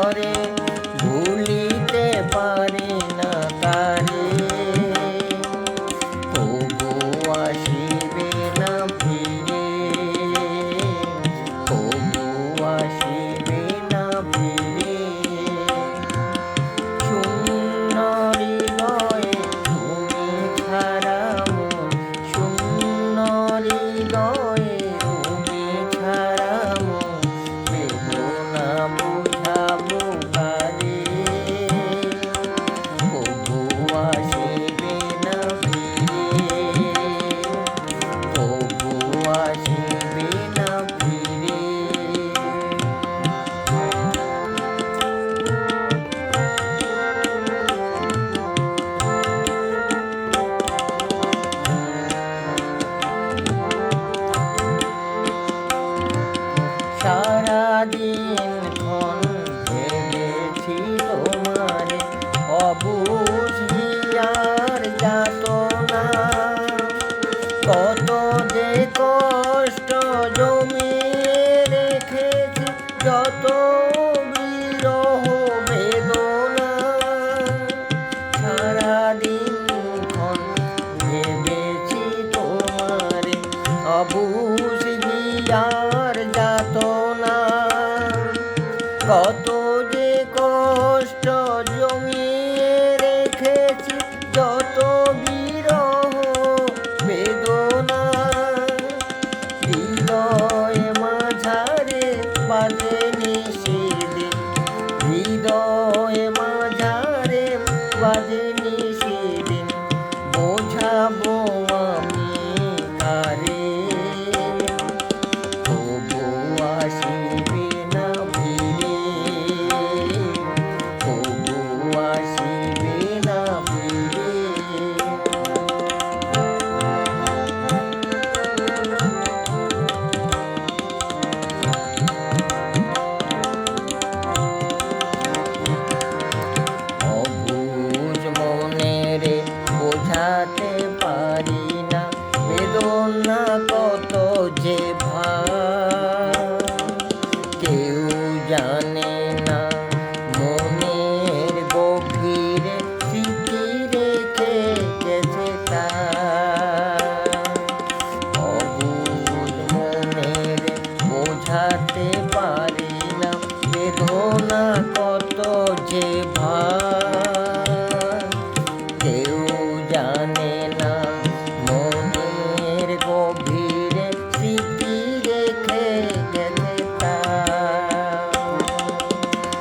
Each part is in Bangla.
করে ভুলিতে পারি না তারে। তবু আসিবে না ফিরে, তবু আসিবে না ফিরে। শূন্য হৃদয়ে তুমি ছাড়া মন, শূন্য হৃদয়ে তুমি ছাড়া মন, বেদনা বুঝাবো কারে। তবু আসিবে না ফিরে, তবু আসিবে না ফিরে। সারাদিন ক্ষণ ভেবেছি তোমারে, অবুঝ হিয়ার যাতনা। কত যে কষ্ট জমিয়ে রেখেছি, যত বিরহ বেদনা। সারাদিন ক্ষণ ভেবেছি তোমারে, অবুঝ হিয়ার যাতনা। কত যে কষ্ট জমিয়ে রেখেছি, যত বিরহ বেদনা। হৃদয় মাঝারে বাজে নিষেধে, হৃদয় মাঝারে বাজে নিষেধে, বোঝাবো আমি কারে। তবু আসিবে না ফিরে, তবু আসিবে না ফিরে। অবুঝ মনেরে বোঝাতে পারি না, বেদনা কত যে ভার। কেউ জানে না মনের গভীরে স্মৃতি রেখে গেছে তার। অবুঝ মনেরে বোঝাতে পারি না, বেদনা কত যে ভার। কেউ জানে না মনের গভীরে স্মৃতি রেখে গেছে তার।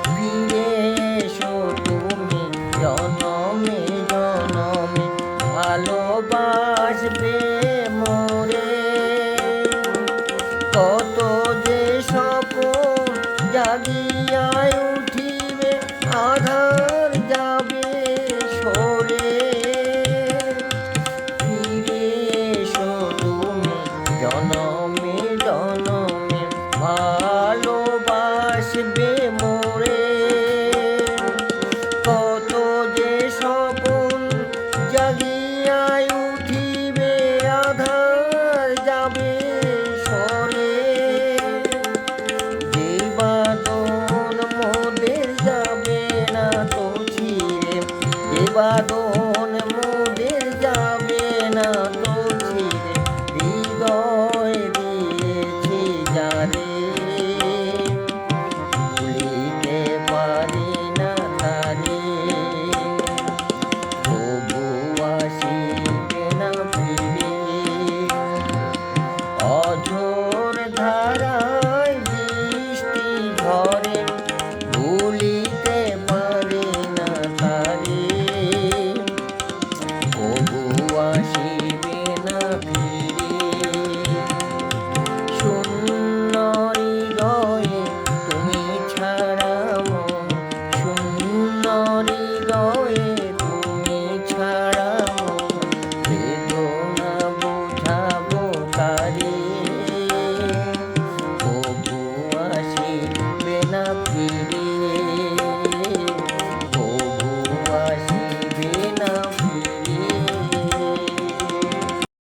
ফিরে এসো তুমি জনমে জনমে, ভালোবাসবে মোরে। কত যে স্বপন জাগিয়ায় উঠিবে, আধার যাবে সরে। ফিরে এসো তুমি জনমে জনমে, ভালোবাসবে মোরে। কত যে স্বপন জাগিয়ায় উঠিবে, আধার যাবে সরে। যে বাদন মোদের যাবে না তো ছিঁড়ে, যে বাদন